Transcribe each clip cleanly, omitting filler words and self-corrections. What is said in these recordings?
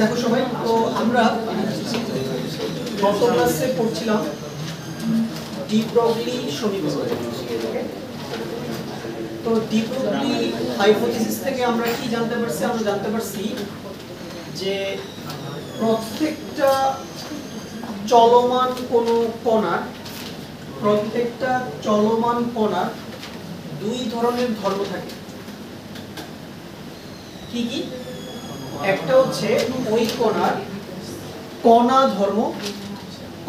দেখো সবাই, তো আমরা গত ক্লাসে পড়ছিলাম ডি ব্রগলি সমীকরণ। তো ডি ব্রগলি হাইপোথিসিস থেকে আমরা কি জানতে পারছি? আমরা জানতে পারছি যে প্রত্যেকটা চলমান কোনো কণার দুই ধরনের ধর্ম থাকে। কি কি? একটা হচ্ছে ওই কণার কণা ধর্ম।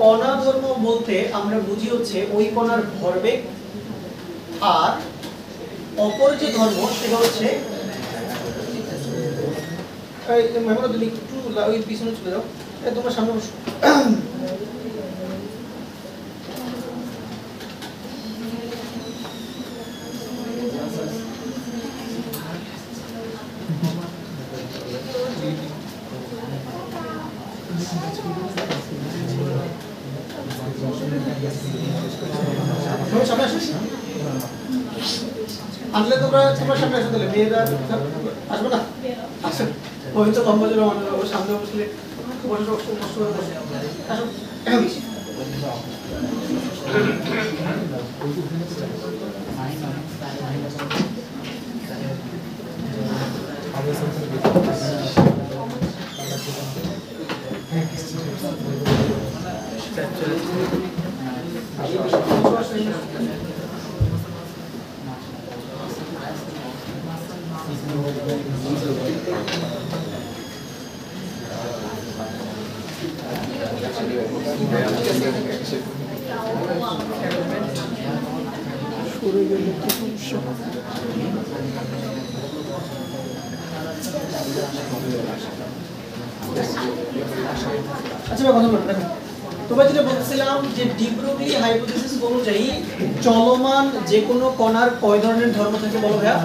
কণা ধর্ম বলতে আমরা বুঝি হচ্ছে ওই কণার ভরবেগ, আর অপর যে ধর্ম সেটা হচ্ছে তুমি একটু ওই পিছনে চলে যাও, তোমার সামনে বসো। আনলে তোমরা সামনে আসো, তাহলে মেয়েরা আসবে না? আসো। ওই তো লম্বা জোরে মনে রাখবো, সামনে বসলে বসে কষ্ট করে বসে আসো। আচ্ছা কথা বলো, দেখো তোমরা যেটা বলছিলাম যে ডি ব্রগলি হাইপোথিসিস অনুযায়ী চলমান যে কোনো কণার কয় ধরনের ধর্ম থাকে বলো ভাইয়া?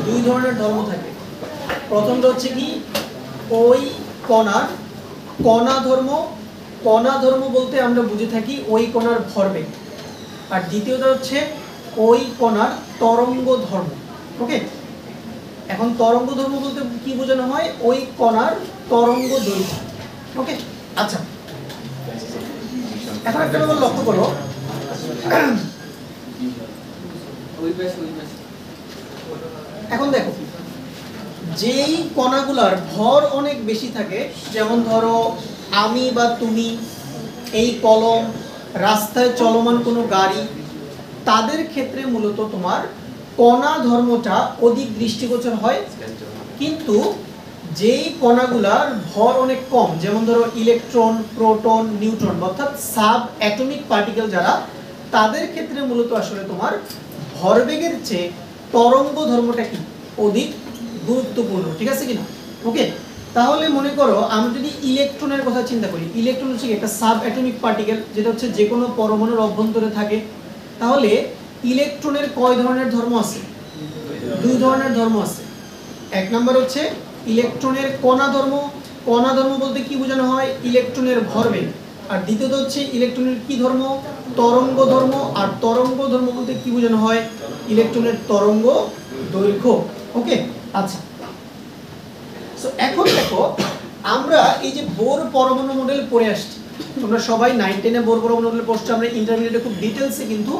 দুই ধরনের ধর্ম থাকে। প্রথমটা হচ্ছে কি ওই কণার কণা ধর্ম, কণা ধর্ম বলতে আমরা বুঝে থাকি ওই কণার ভরবেগ, আর দ্বিতীয়টা হচ্ছে ওই কণার তরঙ্গ ধর্ম। ওকে, এখন তরঙ্গ ধর্ম বলতে কি বোঝানো হয়? ওই কণার তরঙ্গ দৈর্ঘ্য। ওকে, আচ্ছা এখন একটা ব্যাপার লক্ষ্য করো, এখন দেখো যেই কণাগুলার ভর অনেক বেশি থাকে, যেমন ধরো আমি বা তুমি, এই কলম, রাস্তায় চলমান কোনো গাড়ি, তাদের ক্ষেত্রে মূলত তোমার কণা ধর্মটা অধিক দৃষ্টিগোচর হয়। কিন্তু যেই কণাগুলার ভর অনেক কম, যেমন ধরো ইলেকট্রন, প্রোটন, নিউট্রন, অর্থাৎ সাব অ্যাটমিক পার্টিকেল যারা, তাদের ক্ষেত্রে মূলত আসলে তোমার ভরবেগের চেয়ে তরঙ্গ ধর্মটা কি অধিক গুরুত্বপূর্ণ, ঠিক আছে কিনা? ওকে, তাহলে মনে করো আমরা যদি ইলেকট্রনের কথা চিন্তা করি, ইলেকট্রন হচ্ছে একটা সাব অ্যাটমিক পার্টিকেল যেটা হচ্ছে যে কোনো পরমাণুর অভ্যন্তরে থাকে। তাহলে ইলেকট্রনের কয় ধরনের ধর্ম আছে? দুই ধরনের ধর্ম আছে। এক নম্বর হচ্ছে ইলেকট্রনের কণা ধর্ম। কণা ধর্ম বলতে কি বোঝানো হয়? ইলেকট্রনের ভরবেগ। আর দ্বিতীয়ত হচ্ছে ইলেকট্রনের কি ধর্ম? তরঙ্গ ধর্ম। আর তরঙ্গ ধর্ম বলতে কি বোঝানো হয়? ইলেকট্রনের তরঙ্গ দৈর্ঘ্য। ওকে, আচ্ছা সো এখন দেখো আমরা এই যে বোর পরমাণু মডেল পড়ে আসছি, তোমরা সবাই 9 10 এ বোর পরমাণু মডেল পড়ছো, আমরা ইন্টারমিডিয়েটে খুব ডিটেইলসে কিন্তু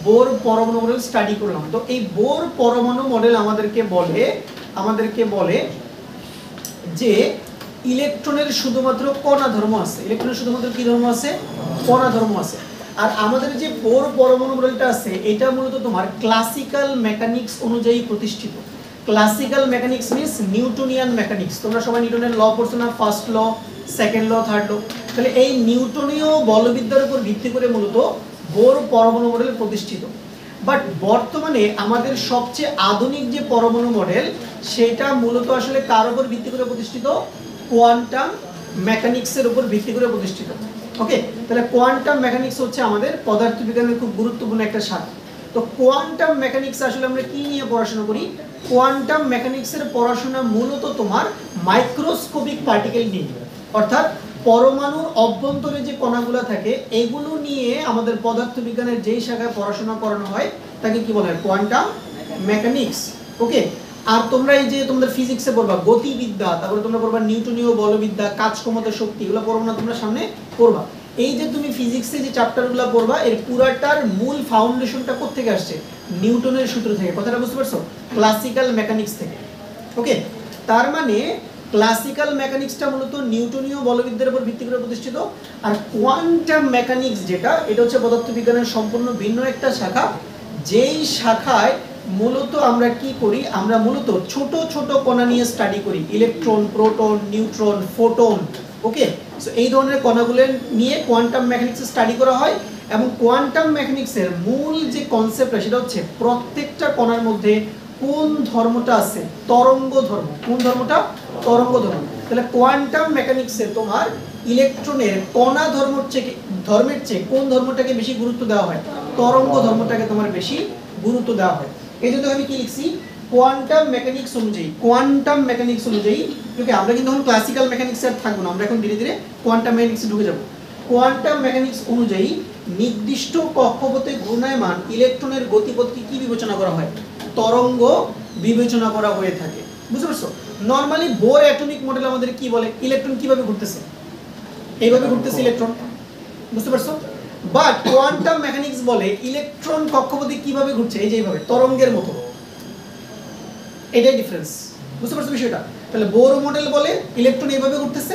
বোর পরমাণু মডেল স্টাডি করলাম। তো এই বোর পরমাণু মডেল আমাদেরকে বলে যে ইলেকট্রনের শুধুমাত্র কণা ধর্ম আছে। ইলেকট্রনের শুধুমাত্র কি ধর্ম আছে? কণা ধর্ম আছে। আর আমাদের যে বোর পরমাণু মডেলটা আছে এটা মূলত তোমার ক্লাসিক্যাল মেকানিক্স অনুযায়ী প্রতিষ্ঠিত। Classical mechanics means Newtonian mechanics. তোমরা সবাই নিউটনের ল পড়ছো না? First law, second law, third law. তাহলে এই নিউটনীয় বলবিদ্যার উপর ভিত্তি করে মূলত বোর পরমাণু মডেল প্রতিষ্ঠিত। বাট বর্তমানে আমাদের সবচেয়ে আধুনিক যে পরমাণু মডেল সেটা মূলত আসলে কার উপর ভিত্তি করে প্রতিষ্ঠিত? কোয়ান্টাম মেকানিক্সের উপর ভিত্তি করে প্রতিষ্ঠিত। ওকে, তাহলে কোয়ান্টাম মেকানিক্স হচ্ছে আমাদের পদার্থবিজ্ঞানের খুব গুরুত্বপূর্ণ একটা শাখা। তো কোয়ান্টাম মেকানিক্স আসলে আমরা কি নিয়ে পড়াশোনা করি? কোয়ান্টাম মেকানিক্সের পড়াশোনা মূলত তোমার মাইক্রোস্কোপিক পার্টিকেল নিয়ে, অর্থাৎ পরমাণুর অভ্যন্তরে যে কণাগুলো থাকে এগুলো নিয়ে আমাদের পদার্থবিজ্ঞানের যেই শাখায় পড়াশোনা করানো হয় তাকে কি বলা হয়? Quantum mechanics. ওকে, আর তোমরা এই যে তোমাদের ফিজিক্সে পড়বা গতিবিদ্যা, তারপরে তোমরা পড়বা নিউটনীয় বলবিদ্যা, কাজ ক্ষমতা, শক্তি, এগুলো পড়বা না? তোমরা সামনে পড়বা। এই যে তুমি ফিজিক্সে যে চ্যাপ্টারগুলো পড়বা এর পুরাটার মূল ফাউন্ডেশনটা কোথা থেকে আসছে? নিউটনের সূত্র থেকে। কথাটা বুঝতে পারছো? ক্লাসিক্যাল মেকানিক্স থেকে। ওকে, তার মানে ক্লাসিক্যাল মেকানিক্সটা মূলত নিউটনীয় বলবিদ্যার উপর ভিত্তি করে প্রতিষ্ঠিত। আর কোয়ান্টাম মেকানিক্স যেটা, এটা হচ্ছে পদার্থবিজ্ঞানের সম্পূর্ণ ভিন্ন একটা শাখা, যেই শাখায় মূলত আমরা কি করি? আমরা মূলত ছোট ছোট কণা নিয়ে স্টাডি করি, ইলেকট্রন, প্রোটন, নিউট্রন, ফোটন। ওকে, সো এই ধরনের কণাগুলো নিয়ে কোয়ান্টাম মেকানিক্স স্টাডি করা হয়। এবং কোয়ান্টাম মেকানিক্সের মূল যে কনসেপ্ট সেটা হচ্ছে প্রত্যেকটা কণার মধ্যে কোন ধর্মটা আছে? তরঙ্গ ধর্ম। কোন ধর্মটা? তরঙ্গ ধর্ম। তাহলে কোয়ান্টাম মেকানিক্সে তোমার ইলেকট্রনের কণা ধর্মের চেয়ে কোন ধর্মটাকে বেশি গুরুত্ব দেওয়া হয়? তরঙ্গ ধর্মটাকে তোমার বেশি গুরুত্ব দেওয়া হয়। এই জন্য আমি কি লিখছি? কোয়ান্টাম মেকানিক্স অনুযায়ী। কোয়ান্টাম মেকানিক্স অনুযায়ী, ওকে, আমরা কিন্তু এখন ক্লাসিক্যাল মেকানিক্সে আর থাকবো না, আমরা এখন ধীরে ধীরে কোয়ান্টাম মেকানিক্সে ঢুকে যাব। কোয়ান্টাম মেকানিক্স অনুযায়ী নির্দিষ্ট কক্ষপথে ঘূর্ণায়মান ইলেকট্রনের গতিপথকে কি বিবেচনা করা হয়? তরঙ্গ বিবেচনা করা হয়ে থাকে। বুঝতে পারছো? নরমালি বোর অ্যাটমিক মডেল আমাদের কি বলে, ইলেকট্রন কিভাবে ঘুরতেছে, এইভাবে ঘুরতেছে ইলেকট্রন, বুঝতে পারছো? বাট কোয়ান্টাম মেকানিক্স বলে ইলেকট্রন কক্ষপথে কিভাবে ঘুরছে, এই যে এইভাবে তরঙ্গের মতো। এটাই ডিফারেন্স, বুঝতে পারছো বিষয়টা? তাহলে বোর মডেল বলে ইলেকট্রন এইভাবে ঘুরতেছে,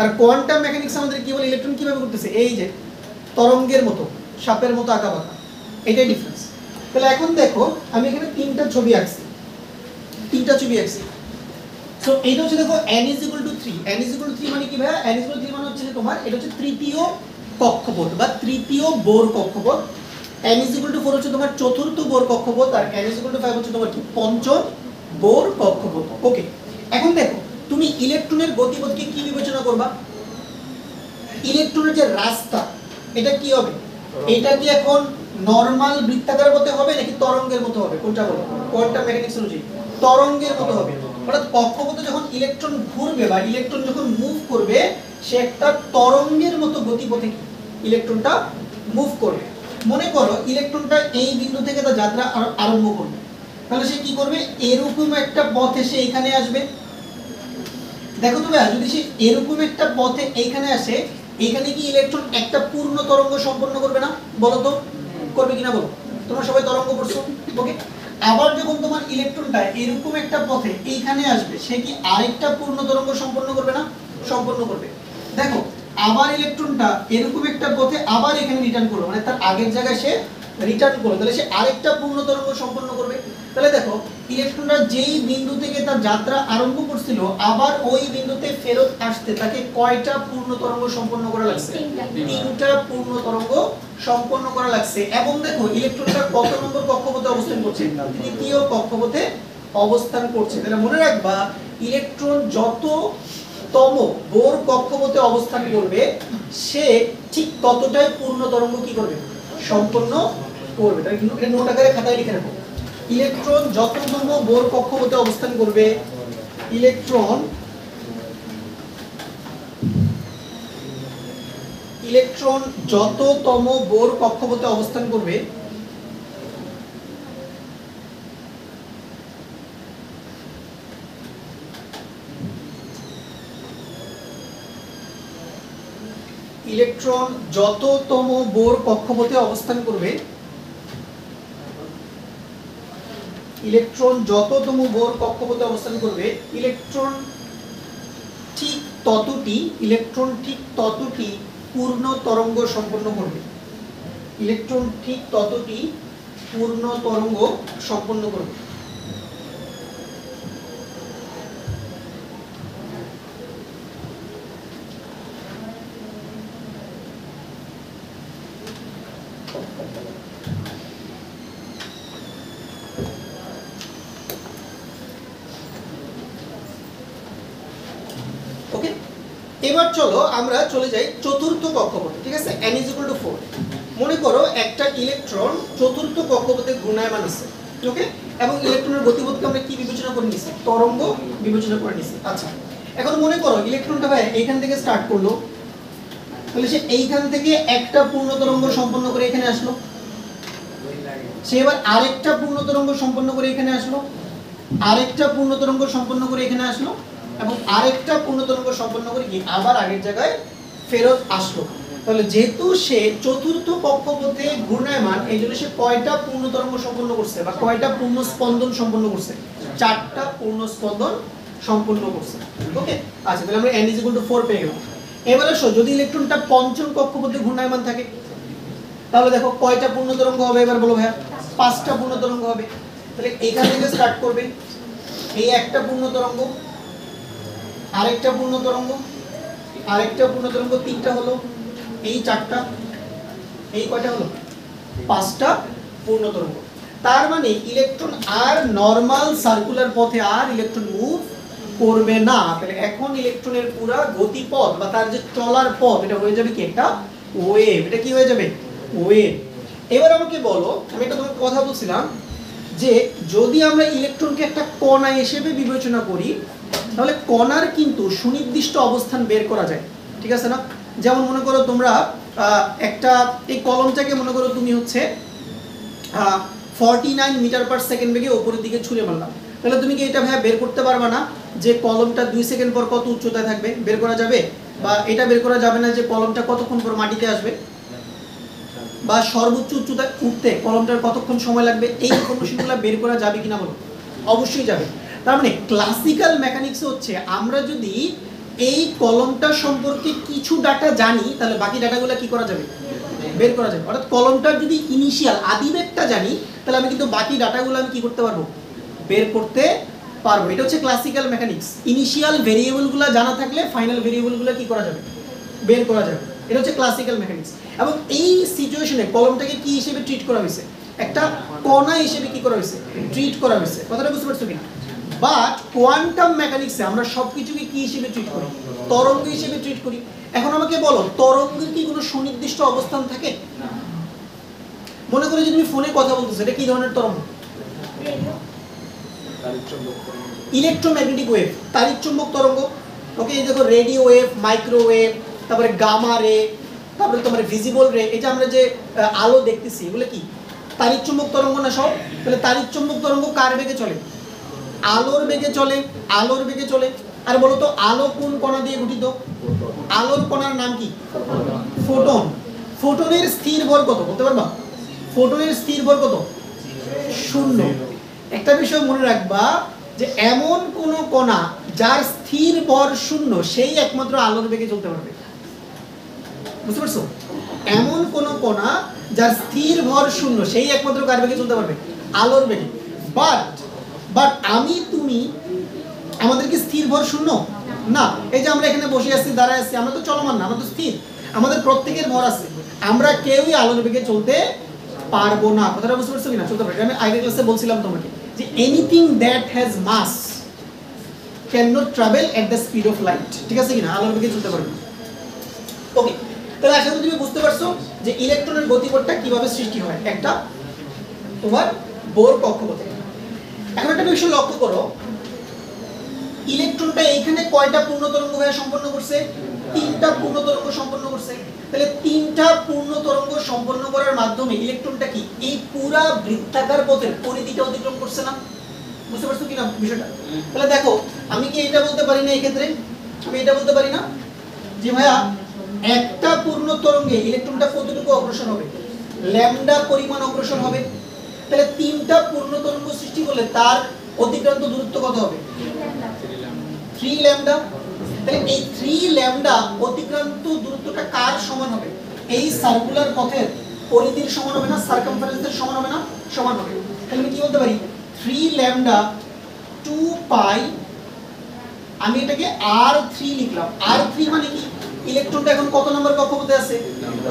আর কোয়ান্টাম মেকানিক্স আমাদের কি বলে ইলেকট্রন কিভাবে ঘুরতেছে, এই যে তরঙ্গের মতো, সাপের মতো আঁকা বাঁকা। এটাই ডিফারেন্স। তাহলে এখন দেখো আমি এখানে তিনটা ছবি আঁকছি। সো এইটা হচ্ছে দেখো n = 3। n = 3 মানে কি ভাইয়া? n = 3 মানে হচ্ছে যে তোমার এটা হচ্ছে তৃতীয় কক্ষপথ বা তৃতীয় বোর কক্ষপথ। n = 4 হচ্ছে তোমার চতুর্থ বোর কক্ষপথ, আর n = 5 হচ্ছে তোমার কি পঞ্চম বোর কক্ষপথ। ওকে, এখন দেখো তুমি ইলেকট্রনের গতিপথকে কি বিবেচনা করবা? ইলেকট্রনের যে রাস্তা এটা কি হবে? এটা কি এখন নরমাল বৃত্তাকার মতো হবে নাকি তরঙ্গের মতো হবে? কোনটা বলো? কোয়ান্টাম মেকানিক্স অনুযায়ী তরঙ্গের মতো হবে। অর্থাৎ কক্ষপথে যখন ইলেকট্রন ঘুরবে বা ইলেকট্রন যখন মুভ করবে, সে একটা তরঙ্গের মতো গতিপথে ইলেকট্রনটা মুভ করবে। মনে করো ইলেকট্রনটা এই বিন্দু থেকে তার যাত্রা আরম্ভ করবে, তাহলে সে কি করবে? এরকম একটা পথে সে এখানে আসবে। দেখো তো ভাই, যদি সে এরকম একটা পথে এইখানে আসে, এখানে কি ইলেকট্রন একটা পূর্ণ তরঙ্গ সম্পন্ন করবে না? বলো তো, করবে কিনা বলো? তোমরা সবাই তরঙ্গ পড়ছো, ওকে? আবার যখন তোমার ইলেকট্রনটা এরকম একটা পথে এইখানে আসবে, সে কি আরেকটা পূর্ণ তরঙ্গ সম্পন্ন করবে না? সম্পন্ন করবে। দেখো আবার ইলেকট্রনটা এরকম একটা পথে আবার এখানে রিটার্ন করলো, মানে তার আগের জায়গায় সে রিটার্ন করলো, তাহলে সে আরেকটা পূর্ণ তরঙ্গ সম্পন্ন করবে। তাহলে দেখো ইলেকট্রনটা যেই বিন্দু থেকে তার যাত্রা আরম্ভ করছিল, আবার ওই বিন্দুতে ফেরত আসতে তাকে কয়টা পূর্ণ তরঙ্গ সম্পন্ন করা লাগছে? তিনটা পূর্ণ তরঙ্গ সম্পন্ন করা লাগছে। এবং দেখো ইলেকট্রনটা কত নম্বর কক্ষপথে অবস্থান করছে? তৃতীয় কক্ষপথে অবস্থান করছে। তাহলে মনে রাখবা, ইলেকট্রন যততম বোর কক্ষপথে অবস্থান করবে, সে ঠিক ততটাই পূর্ণ তরঙ্গ কি করবে? সম্পন্ন করবে। তাহলে কিন্তু এটা নোট আকারে খাতায় লিখে রাখো। ইলেকট্রন যততম বোর কক্ষপথে অবস্থান করবে, ইলেকট্রন যততম বোর কক্ষপথে অবস্থান করবে, ইলেকট্রন যততম বোর কক্ষপথে অবস্থান করবে, ইলেকট্রন যততম বোর কক্ষপথে অবস্থান করবে, ইলেকট্রন ঠিক ততটি পূর্ণ তরঙ্গ সম্পন্ন করবে। ইলেকট্রন ঠিক ততটি পূর্ণ তরঙ্গ সম্পন্ন করবে। ওকে, এবার চলো আমরা চলে যাই চতুর্থ কক্ষপথে। ঠিক আছে, n = 4। মনে করো একটা ইলেকট্রন চতুর্থ কক্ষপথে ঘূর্ণায়মান আছে, ওকে? এবং ইলেকট্রনের গতিপথকে আমরা কি বিবেচনা করে নিছি? তরঙ্গ বিবেচনা করে নিছি। আচ্ছা, এখন মনে করো ইলেকট্রনটা ভাই এইখান থেকে স্টার্ট করলো, তাহলে সে এইখান থেকে একটা পূর্ণ তরঙ্গ সম্পন্ন করে এখানে আসলো, সে এবার আরেকটা পূর্ণ তরঙ্গ সম্পন্ন করে এখানে আসলো, আরেকটা পূর্ণ তরঙ্গ সম্পন্ন করে এখানে আসলো, এবং আরেকটা পূর্ণ তরঙ্গ সম্পন্ন করে কি আবার আগের জায়গায় ফেরত আসলো। তাহলে যেহেতু সে চতুর্থ কক্ষপথে ঘূর্ণায়মান, এই জন্য সে কয়টা পূর্ণ তরঙ্গ সম্পন্ন করছে বা কয়টা পূর্ণ স্পন্দন সম্পন্ন করছে? 4টা পূর্ণ স্পন্দন সম্পন্ন করছে। ওকে, আচ্ছা, তাহলে আমরা n = 4 পেয়ে গেলাম। এবার আসো, যদি ইলেকট্রনটা পঞ্চম কক্ষপথে ঘূর্ণায়মান থাকে, তাহলে দেখো কয়টা পূর্ণ তরঙ্গ হবে? এবার বলো ভাইয়া। 5টা পূর্ণ তরঙ্গ হবে। তাহলে এখান থেকে স্টার্ট করবে, এই একটা পূর্ণ তরঙ্গ, আরেকটা পূর্ণ তরঙ্গ, আরেকটা পূর্ণ তরঙ্গ, 3টা হলো, এই 4টা, এই কয়টা হলো? 5টা পূর্ণ তরঙ্গ। তার মানে ইলেকট্রন আর নরমাল সার্কুলার পথে আর ইলেকট্রন মুভ করবে না। তাহলে এখন ইলেকট্রনের পুরো গতিপথ বা তার যে চলার পথ, এটা হয়ে যাবে কি একটা ওয়েভ। এটা কি হয়ে যাবে? ওয়েভ। এবার আমাকে বলো, আমি একটা তোমাকে কথা বলছিলাম যে যদি আমরা ইলেকট্রনকে একটা কণা হিসেবে বিবেচনা করি, তাহলে কণার কিন্তু সুনির্দিষ্ট অবস্থান বের করা যায়। ঠিক আছে না? যেমন মনে করো তোমরা একটা এই কলমটাকে মনে করো তুমি হচ্ছে 49 মিটার পার সেকেন্ড বেগে উপরের দিকে ছুঁড়ে মারলাম। তাহলে তুমি কি এটা ভাইয়া বের করতে পারবে না যে কলমটা 2 সেকেন্ড পর কত উচ্চতায় থাকবে? বের করা যাবে? বা এটা বের করা যাবে না যে কলমটা কতক্ষণ পর মাটিতে আসবে, বা সর্বোচ্চ উচ্চতায় উঠতে কলমটার কতক্ষণ সময় লাগবে? এই ইনফরমেশনগুলো বের করা যাবে কিনা বলো? অবশ্যই যাবে। তার মানে ক্লাসিক্যাল মেকানিক্স হচ্ছে আমরা যদি এই কলমটা সম্পর্কে কিছু ডাটা জানি তাহলে বাকি ডাটাগুলো কি করা যাবে? বের করা যাবে। অর্থাৎ কলমটার যদি ইনিশিয়াল আদিবেগটা জানি তাহলে আমি কিন্তু বাকি ডাটাগুলো আমি কি করতে পারবো? বের করতে পারবো। এটা হচ্ছে ক্লাসিক্যাল মেকানিক্স। ইনিশিয়াল ভেরিয়েবলগুলো জানা থাকলে ফাইনাল ভেরিয়েবলগুলো কি করা যাবে? বের করা যাবে। এটা হচ্ছে ক্লাসিক্যাল মেকানিক্স। এবং এই সিচুয়েশনে কলমটাকে কি হিসেবে ট্রিট করা হয়েছে? একটা কণা হিসেবে কি করা হয়েছে? ট্রিট করা হয়েছে। কথাটা বুঝতে পারছো কিনা? বাট কোয়ান্টাম মেকানিক্সে আমরা সবকিছুকে কি হিসেবে ট্রিট করি? তরঙ্গ হিসেবে ট্রিট করি। এখন আমাকে বলো, তরঙ্গের কি কোনো সুনির্দিষ্ট অবস্থান থাকে? মনে করে যে তুমি ফোনে কথা বলতেছো, এটা কি ধরনের তরঙ্গ? ইলেকট্রোম্যাগনেটিক ওয়েভ, তাড়িৎ চুম্বক তরঙ্গ। ওকে, এই দেখো রেডিও ওয়েভ, মাইক্রোওয়েভ, তারপরে গামা রে, তারপরে তোমার ভিজিবল রে, এই যে আমরা যে আলো দেখতেছি এগুলো কি তাড়িৎ চুম্বক তরঙ্গ না সব? তাহলে তাড়িৎ চুম্বক তরঙ্গ কার বেগে চলে? আলোর বেগে চলে। আলোর বেগে চলে। আর বলো তো আলো কোন কণা দিয়ে গঠিত? আলোর কণার নাম কি? ফোটন। ফোটনের স্থির ভর কত বলতে পারবা? ফোটনের স্থির ভর কত? 0। একটা বিষয় মনে রাখবা যে এমন কোন কণা যার স্থির ভর 0 সেই একমাত্র আলোর বেগে চলতে পারবে। বুঝতে পারছো? এমন কোন কণা যার স্থির ভর 0 সেই একমাত্র কার বেগে চলতে পারবে? আলোর বেগে। বাট আমি তুমি আমাদের কি স্থির ভর 0? না। এই যে আমরা এখানে বসে আছি, দাঁড়ায় আছি, আমরা তো চলমান না, আমরা তো স্থির। আমাদের প্রত্যেকের ভর আছে। আমরা কেউই আলোর বেগে চলতে পারবো না। কথাটা বুঝতে পারছো কিনা? চলতে পারবে। আমি আগের ক্লাসে বলছিলাম তোমাকে যে anything that has mass can not travel at the speed of light. ঠিক আছে কিনা? আলোর বেগে চলতে পারবে। ওকে, তাহলে আশা করি তুমি বুঝতে পারছো যে ইলেকট্রনের গতিপথটা কিভাবে সৃষ্টি হয় একটা তোমার বোর কক্ষপথে। এখন একটা বিষয় লক্ষ্য করো, ইলেকট্রনটা এইখানে কয়টা পূর্ণ তরঙ্গ সম্পন্ন করছে? 3টা পূর্ণ তরঙ্গ সম্পন্ন করছে। তাহলে 3টা পূর্ণ তরঙ্গ সম্পন্ন করার মাধ্যমে ইলেকট্রনটা কি এই পুরা বৃত্তাকার পথের পরিধিটা অতিক্রম করছে না? বুঝতে পারছো কিনা বিষয়টা? তাহলে দেখো, আমি কি এটা বলতে পারি না এই ক্ষেত্রে? আমি এটা বলতে পারি না যে ভাইয়া একটা পূর্ণ তরঙ্গে ইলেকট্রনটা কতটুকু অগ্রসর হবে? ল্যামডা পরিমাণ অগ্রসর হবে। তাহলে 3টা পূর্ণ তরঙ্গ সৃষ্টি করলে তার অতিক্রান্ত দূরত্ব কত হবে? 3 ল্যামডা। তাহলে এই 3 ল্যামডা অতিক্রান্ত দূরত্বটা কার সমান হবে? এই সার্কুলার পথের পরিধির সমান হবে না? সার্কামফারেন্সের সমান হবে না? সমান হবে। তাহলে আমি কি বলতে পারি? 3 ল্যামডা 2 পাই, আমি এটাকে r3 লিখলাম। r3 মানে কি? ইলেকট্রনটা এখন কত নম্বর কক্ষপথে আছে?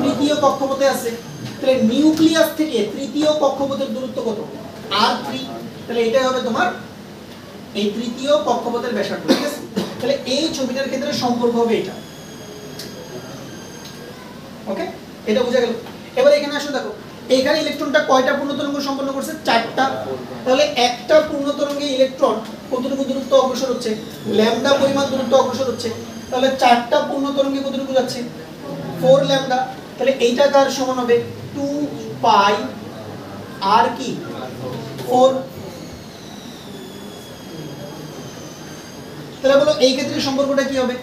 তৃতীয় কক্ষপথে আছে। তাহলে নিউক্লিয়াস থেকে তৃতীয় কক্ষপথের দূরত্ব কত? r3। তাহলে এটাই হবে তোমার এই তৃতীয় কক্ষপথের ব্যাসার্ধ। ঠিক আছে? তাহলে এই ছবিটার ক্ষেত্রে সম্পর্ক হবে এটা। ওকে, এটা বুঝা গেল? এবার এখানে আসো, দেখো এইখানে ইলেকট্রনটা কয়টা পূর্ণ তরঙ্গ সম্পন্ন করছে? 4টা। তাহলে একটা পূর্ণ তরঙ্গে ইলেকট্রন কতটুকু দূরত্ব অগ্রসর হচ্ছে? ল্যামডা পরিমাণ দূরত্ব অগ্রসর হচ্ছে। তাহলে 4টা পূর্ণ তরঙ্গে কতটুকু যাচ্ছে? 4 ল্যামডা। তাহলে এইটা কার সমান হবে? 2 পাই আর কি 4। তাহলে বলো এই ক্ষেত্রে সম্পর্কটা কি হবে?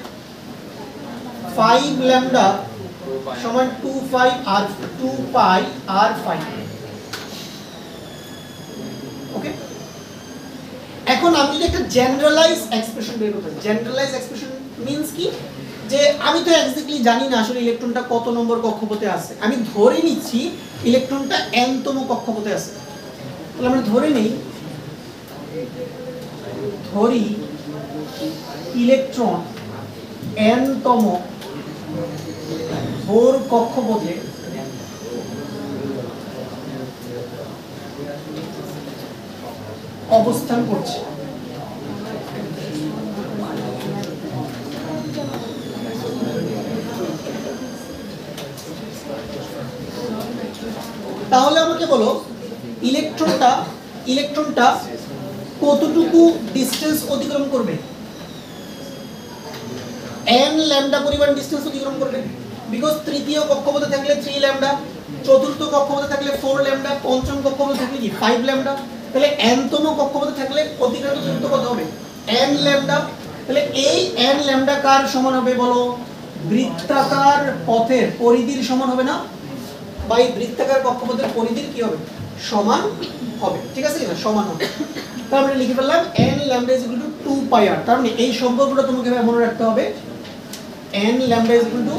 5 ল্যামডা সমান 2 পাই আর 2 পাই আর 5। ওকে, এখন আমি যদি একটা জেনারেলাইজ এক্সপ্রেশন বের করতে, জেনারেলাইজ এক্সপ্রেশন মিন্স কি? যে আমি তো এক্স্যাক্টলি জানি না আসলে ইলেকট্রনটা কত নম্বর কক্ষপথে আছে। আমি ধরে নিচ্ছি ইলেকট্রনটা n-তম কক্ষপথে আছে। তাহলে আমরা ধরে নেই, ধরি ইলেকট্রন n-তম বোর কক্ষপথে অবস্থান করছে। তাহলে আমাকে বলো ইলেকট্রনটা কতটুকু ডিসটেন্স অতিক্রম করবে? n ল্যামডা পরিমাণ ডিসটেন্স অতিক্রম করবে। বিকজ তৃতীয় কক্ষপথে থাকলে 3 ল্যামডা, চতুর্থ কক্ষপথে থাকলে 4 ল্যামডা, পঞ্চম কক্ষপথে থাকলে কি 5 ল্যামডা। তাহলে n তম কক্ষপথে থাকলে অতিক্রান্ত দূরত্ব কত হবে n ল্যামডা। তাহলে এই n ল্যামডা কার সমান হবে বলো বৃত্তাকার পথের পরিধির সমান হবে না, বা এই বৃত্তাকার কক্ষপথের পরিধির কি হবে সমান হবে, ঠিক আছে কিনা সমান হবে। তাহলে আমরা লিখে ফেললাম n lambda is equal two 2 pi r। তার মানে এই সম্পর্কটা তোমাকে মনে রাখতে হবে n lambda is equal two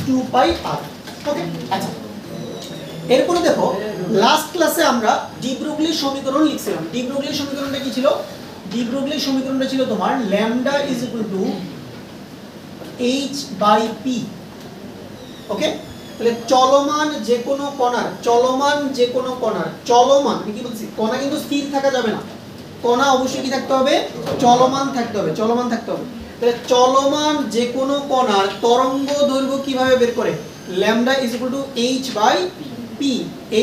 2 pi r। ওকে আচ্ছা, এরপরে দেখো লাস্ট ক্লাসে আমরা ডি ব্রগলির সমীকরণ লিখছিলাম। ডি ব্রগলির সমীকরণটা কি ছিল? ডি ব্রগলির সমীকরণটা ছিল তোমার lambda is equal to h by p। Okay, তাহলে চলমান যে কোনো কণার চলমান কি বলছি, কণা কিন্তু স্থির থাকা যাবে না, কণা অবশ্যই কি থাকতে হবে চলমান থাকতে হবে, চলমান থাকতে হবে। তাহলে চলমান যে কোনো কণার তরঙ্গ দৈর্ঘ্য কিভাবে বের করে lambda is equal to h by p,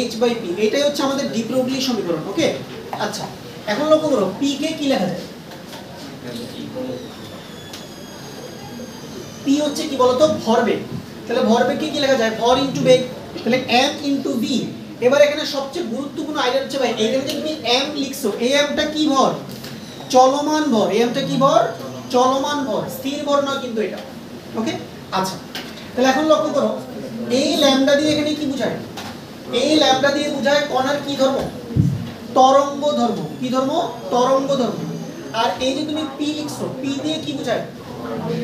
h by p, এটাই হচ্ছে আমাদের ডি ব্রগলি সমীকরণ। ওকে আচ্ছা, এখন লক্ষ্য করো p কে কি লেখা যায়? p হচ্ছে কি বলতো ভরবেগ। তাহলে ভরবেগকে কি লেখা যায় ভর ইনটু বেগ, তাহলে m ইনটু v। এবার এখানে সবচেয়ে গুরুত্বপূর্ণ আইডিয়া হচ্ছে ভাই এইখানে যে তুমি m লিখছো এই mটা কি ভর চলমান ভর, এই mটা কি ভর চলমান ভর, স্থির ভর নয় কিন্তু এটা। ওকে আচ্ছা, তাহলে এখন লক্ষ্য করো এই ল্যামডা দিয়ে এখানে কি বোঝায়, এই ল্যামডা দিয়ে বোঝায় কণার কি ধর্ম তরঙ্গ ধর্ম, কি ধর্ম তরঙ্গ ধর্ম। আর এই যে তুমি p লিখছো p দিয়ে কি বোঝায়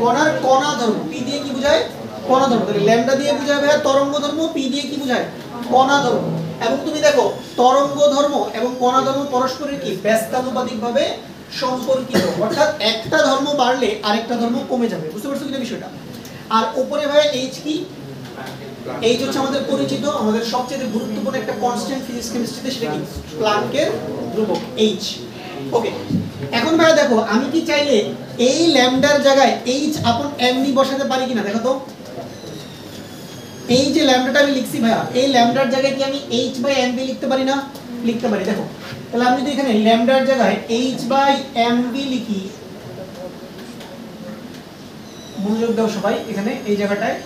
কণার কণা ধর্ম, p দিয়ে কি বোঝায় কণা ধর্ম। তাহলে ল্যামডা দিয়ে বোঝায় ভাই তরঙ্গ ধর্ম, p দিয়ে কি বোঝায় কণা ধর্ম। এবং তুমি দেখো তরঙ্গ ধর্ম এবং কণা ধর্ম পরস্পরের কি ব্যস্তানুপাতিকভাবে সম্পর্কিত, অর্থাৎ একটা ধর্ম বাড়লে আরেকটা ধর্ম কমে যাবে। বুঝতে পারছো কিনা বিষয়টা? আর উপরে ভাই h কি, h হচ্ছে আমাদের পরিচিত আমাদের সবচেয়ে গুরুত্বপূর্ণ একটা কনস্ট্যান্ট ফিজিক্স কেমিস্ট্রিতে, সেটা কি প্ল্যাঙ্কের ধ্রুবক h। ওকে, এখন ভাই দেখো আমি কি চাইলে এই ল্যামডার জায়গায় h আপন m বসাতে পারি কিনা দেখো তো। এই যে ল্যামডাটা আমি লিখছি ভাইয়া, এই ল্যামডার জায়গায় কি আমি h বাই m লিখতে পারি না? লিখতে পারি। দেখো তাহলে আমি যদি এখানে ল্যামডার জায়গায় h বাই m লিখি, মনোযোগ দাও সবাই এখানে এই জায়গাটায়,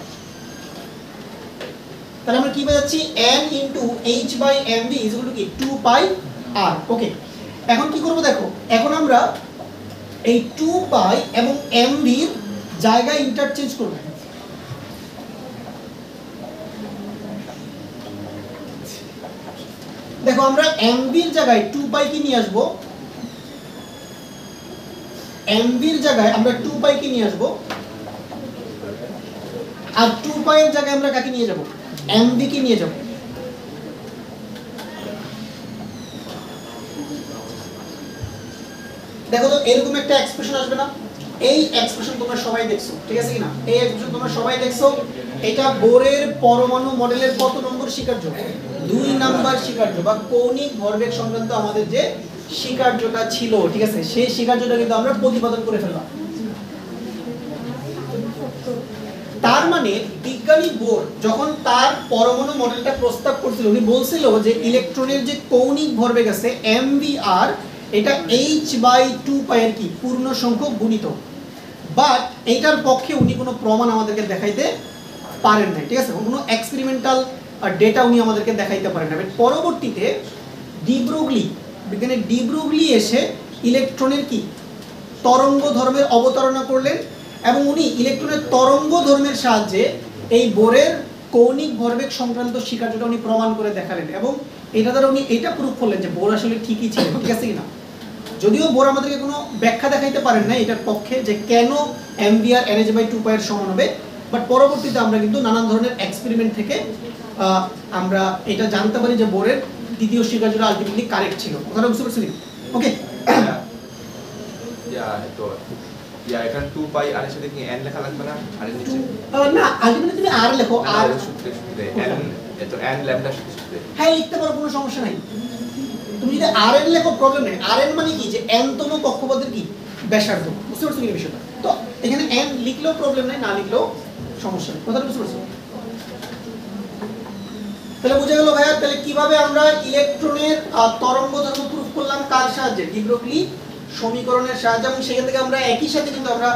তাহলে আমরা কি বোঝাচ্ছি n into h by m is equal to কি 2 পাই r। ওকে, এখন কি করব দেখো, এখন আমরা এই 2 পাই এবং m এর জায়গায় ইন্টারচেঞ্জ করব। দেখো আমরা m এর জায়গায় 2 পাই কি নিয়ে আসব, m এর জায়গায় আমরা 2 পাই কি নিয়ে আসব, আর 2 পাই এর জায়গায় আমরা কাকে নিয়ে যাব mv কে নিয়ে যাব। দেখো তো এরকম একটা এক্সপ্রেশন আসবে না? এই এক্সপ্রেশন তোমরা সবাই দেখছো, ঠিক আছে কিনা? এই এক্সপ্রেশন তোমরা সবাই দেখছো। এটা বোরের পরমাণু মডেলের কত নম্বর স্বীকার্য? 2 নাম্বার স্বীকার্য, বা কৌণিক ভরবেগ সংক্রান্ত আমাদের যে স্বীকার্যটা ছিল, ঠিক আছে, সেই স্বীকার্যটা কিন্তু আমরা প্রতিপাদন করে ফেললাম। তার মানে বিজ্ঞানী বোর যখন তার পরমাণু মডেলটা প্রস্তাব করছিল, উনি বলছিল যে ইলেকট্রনের যে কৌণিক ভরবেগ আছে mvr, এটা h বাই 2 পাই এর কি পূর্ণ সংখ্যক গুণিত। বাট এইটার পক্ষে উনি কোনো প্রমাণ আমাদেরকে দেখাইতে পারেন না, ঠিক আছে, কোনো এক্সপেরিমেন্টাল ডেটা উনি আমাদেরকে দেখাইতে পারেন না। পরবর্তীতে ডি ব্রগলি, বিজ্ঞানী ডি ব্রগলি এসে ইলেকট্রনের কি তরঙ্গ ধর্মের অবতারণা করলেন, এবং উনি ইলেকট্রনের তরঙ্গ ধর্মের সাহায্যে এই বোরের কৌণিক ভরবেগ সংক্রান্ত স্বীকার্যটা উনি প্রমাণ করে দেখালেন, এবং এটা দ্বারা উনি এটা প্রুফ করলেন যে বোর আসলে ঠিকই ছিল, ঠিক আছে কিনা। যদিও বোর আমাদেরকে কোনো ব্যাখ্যা দেখাইতে পারেন না এটার পক্ষে যে কেন mvrnh বাই 2 পাই এর সমান হবে, বাট পরবর্তীতে আমরা কিন্তু নানান ধরনের এক্সপেরিমেন্ট থেকে আমরা এটা জানতে পারি যে বোরের দ্বিতীয় স্বীকার্যটা আলটিমেটলি কারেক্ট ছিল। কথাটা বুঝতে পারছিলেন? ওকে, এখানে 2 পাই আর এর সাথে কি n লেখা লাগবে না? আর এর নিচে না, আলটিমেটলি তুমি r লেখো, r সূত্রে n, এত n ল্যামডা সূত্রে হ্যাঁ লিখতে পারো, কোনো সমস্যা নাই। তুমি যদি r n লেখো প্রবলেম নেই। r n মানে কি যে n তম কক্ষপথের কি ব্যাসার্ধ। বুঝতে পারছো কি বিষয়টা? তো এখানে n লিখলেও প্রবলেম নাই, না লিখলেও সমস্যা নেই। কথাটা বুঝতে পারছো? তাহলে বুঝা গেল ভাইয়া, তাহলে কিভাবে আমরা ইলেকট্রনের তরঙ্গ ধর্ম প্রুফ করলাম, কার সাহায্যে? ডি ব্রগলি সমীকরণের সাহায্যে। এবং সেখান থেকে আমরা একই সাথে কিন্তু আমরা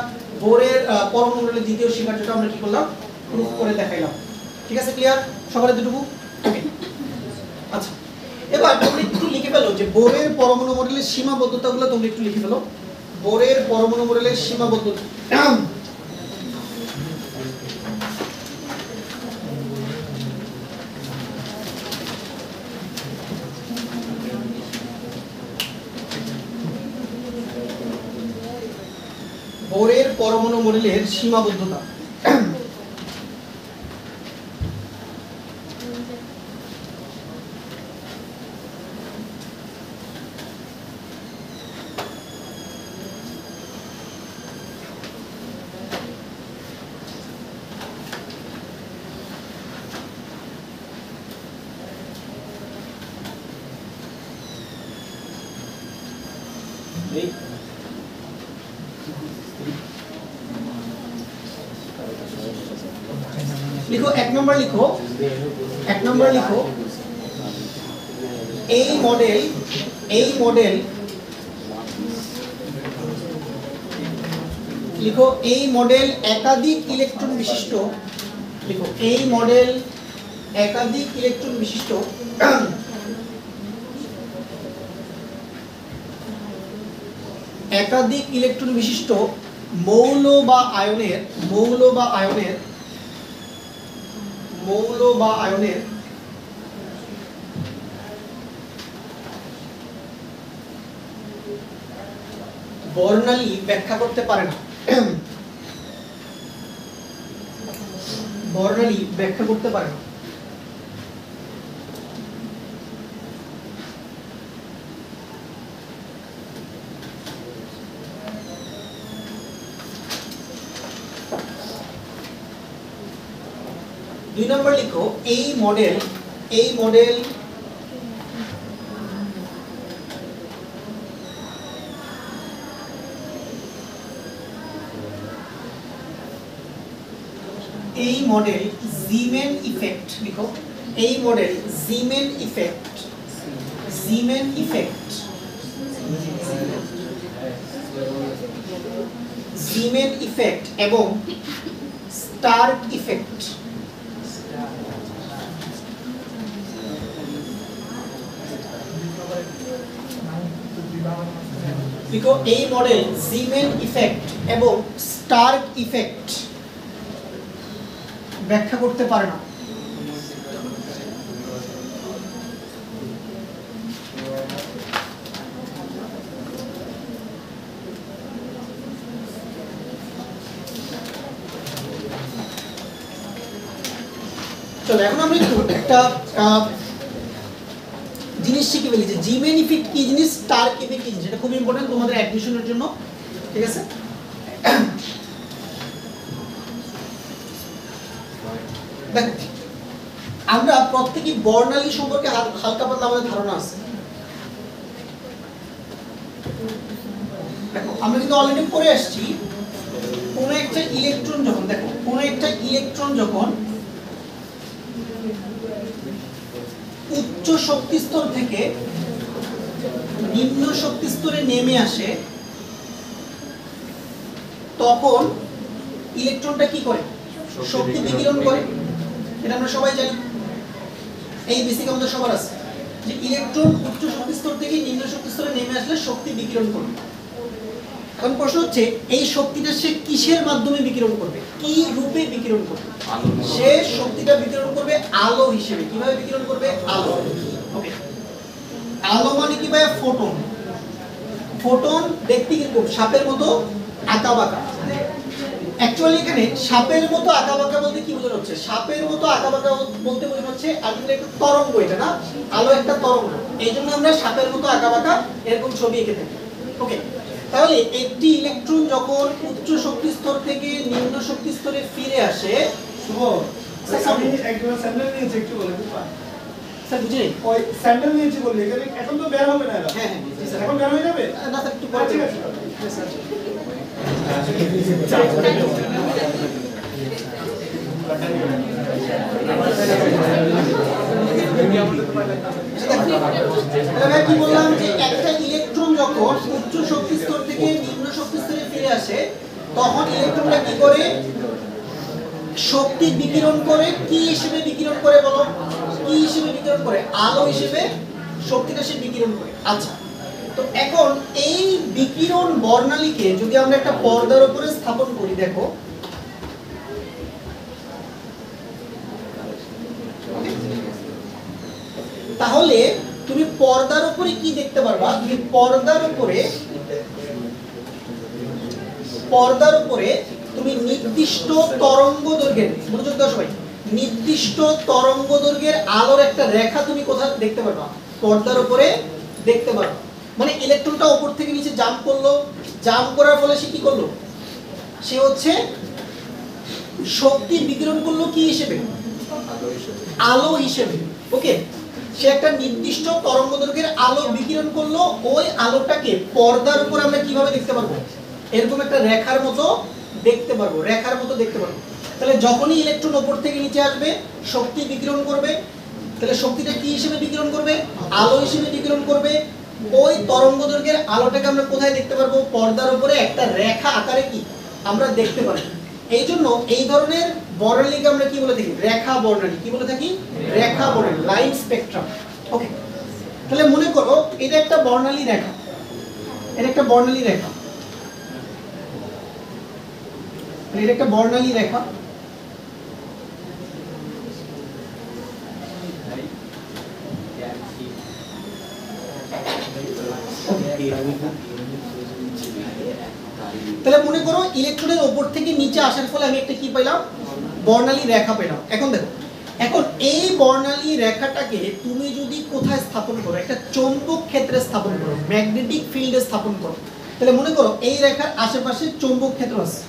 বোরের পরমাণু মডেলের দ্বিতীয় স্বীকার্যটা আমরা কি করলাম প্রুফ করে দেখাইলাম। ঠিক আছে, ক্লিয়ার সবার এতটুকু? ওকে আচ্ছা, এবার তোমরা একটু লিখে ফেলো যে বোরের পরমাণু মডেলের সীমাবদ্ধতাগুলো তোমরা একটু লিখে ফেলো। বোরের পরমাণু মডেলের সীমাবদ্ধতা। বোরের পরমাণু মডেলের সীমাবদ্ধতা। লিখো 1 নম্বর লিখো, 1 নম্বর লিখো এই মডেল লিখো এই মডেল একাধিক ইলেকট্রন বিশিষ্ট, লিখো এই মডেল একাধিক ইলেকট্রন বিশিষ্ট একাধিক ইলেকট্রন বিশিষ্ট মৌল বা আয়নের বর্ণালী ব্যাখ্যা করতে পারে না। বর্ণালী ব্যাখ্যা করতে পারে না। দুই নম্বর লিখো এই মডেল জিমেন ইফেক্ট, লিখো এই মডেল জিমেন ইফেক্ট এবং স্টার্ক ইফেক্ট লিখো এই মডেল জিমেন ইফেক্ট এবং স্টার্ক ইফেক্ট ব্যাখ্যা করতে পারে না। চলো এখন আমরা একটু একটা জিনিস শিখে ফেলি যে জিমেন ইফেক্ট কি জিনিস, স্টার্ক ইফেক্ট কি জিনিস। এটা খুব ইম্পর্টেন্ট তোমাদের অ্যাডমিশনের জন্য, ঠিক আছে? দেখো আমরা প্রত্যেকই বর্ণালী সম্পর্কে হালকা পাতলা আমাদের ধারণা আছে। দেখো আমরা কিন্তু অলরেডি পড়ে আসছি কোন একটা ইলেকট্রন যখন উচ্চ শক্তি স্তর থেকে নিম্ন শক্তি স্তরে নেমে আসে তখন ইলেকট্রনটা কি করে? শক্তি বিকিরণ করে। এটা আমরা সবাই জানি, এই বেসিক আমাদের সবার আছে যে ইলেকট্রন উচ্চ শক্তি স্তর থেকে নিম্ন শক্তি স্তরে নেমে আসলে শক্তি বিকিরণ করবে। এখন প্রশ্ন হচ্ছে এই শক্তিটা সে কিসের মাধ্যমে বিকিরণ করবে, কি রূপে বিকিরণ করবে? সে শক্তিটা বিকিরণ করবে আলো হিসেবে। কিভাবে বিকিরণ করবে? আলো। ওকে, আলো মানে কি ভাই? ফোটন। ফোটন দেখতে কিরকম? সাপের মতো আঁকাবাঁকা। অ্যাকচুয়ালি এখানে সাপের মতো আঁকাবাঁকা বলতে কি বোঝানো হচ্ছে? সাপের মতো আঁকাবাঁকা বলতে বোঝানো হচ্ছে আলটিমেটলি একটা তরঙ্গ, এটা না, আলো একটা তরঙ্গ। এইজন্য আমরা সাপের মতো আঁকাবাঁকা এরকম ছবি এঁকে থাকি। ওকে, তাহলে একটি ইলেকট্রন যখন উচ্চ শক্তি স্তর থেকে নিম্ন শক্তি স্তরে ফিরে আসে, শুভ আমি একবার স্যান্ডেল নিয়েছি, একটু বলে দিতে পারেন স্যার? বুঝিনি, ওই স্যান্ডেল নিয়েছি বললি, এখানে এখন তো বের হবে না। হ্যাঁ হ্যাঁ জি স্যার, এখন বের হয়ে যাবে না স্যার একটু পরে। ঠিক আছে স্যার কি বললাম যে একটা ইলেকট্রন যখন উচ্চ শক্তি স্তর থেকে নিম্ন শক্তি স্তরে ফিরে আসে তখন ইলেকট্রনটা কি করে? শক্তি বিকিরণ করে। কি হিসেবে বিকিরণ করে বলো? কি হিসেবে বিকিরণ করে? আলো হিসেবে শক্তিটা সে বিকিরণ করে। আচ্ছা, তো এখন এই বিকিরণ বর্ণালীকে যদি আমরা একটা পর্দার উপরে স্থাপন করি, দেখো তাহলে তুমি পর্দার উপরে কি দেখতে পারবা? তুমি পর্দার উপরে তুমি নির্দিষ্ট তরঙ্গ দৈর্ঘ্যের, মনোযোগ দাও সবাই, নির্দিষ্ট তরঙ্গ দৈর্ঘ্যের আলোর একটা রেখা তুমি কোথায় দেখতে পারবা? পর্দার উপরে দেখতে পারবা। মানে ইলেকট্রনটা উপর থেকে নিচে জাম্প করলো, জাম্প করার ফলে সে কি করলো? সে হচ্ছে শক্তি বিকিরণ করলো কি হিসেবে? আলো হিসেবে। ওকে, সে একটা নির্দিষ্ট তরঙ্গদৈর্ঘ্যের আলো বিকিরণ করলো, ওই আলোটাকে পর্দার উপর আমরা কিভাবে দেখতে পারবো? এরকম একটা রেখার মতো দেখতে পারবো, রেখার মতো দেখতে পারবো। তাহলে যখনই ইলেকট্রন উপর থেকে নিচে আসবে, শক্তি বিকিরণ করবে, তাহলে শক্তিটা কি হিসেবে বিকিরণ করবে? আলো হিসেবে বিকিরণ করবে। ওই তরঙ্গদৈর্ঘ্যের আলোটাকে আমরা কোথায় দেখতে পারবো? পর্দার উপরে একটা রেখা আকারে কি আমরা দেখতে পারবো। এই জন্য এই ধরনের বর্ণালীকে আমরা কি বলে থাকি? রেখা বর্ণালী। কি বলে থাকি? রেখা বর্ণালী, লাইন স্পেকট্রাম। ওকে, তাহলে মনে করো এটা একটা বর্ণালী রেখা, এটা একটা বর্ণালী রেখা, এটা একটা বর্ণালী রেখা। তাহলে মনে করো ইলেকট্রনের উপর থেকে নিচে আসার ফলে আমি একটা কি পেলাম? বর্ণালী রেখা পেলাম। এখন দেখো, এখন এই বর্ণালী রেখাটাকে তুমি যদি কোথায় স্থাপন করো? একটা চৌম্বক ক্ষেত্রে স্থাপন করো, ম্যাগনেটিক ফিল্ডে স্থাপন করো, তাহলে মনে করো এই রেখার আশেপাশে চৌম্বক ক্ষেত্র আছে,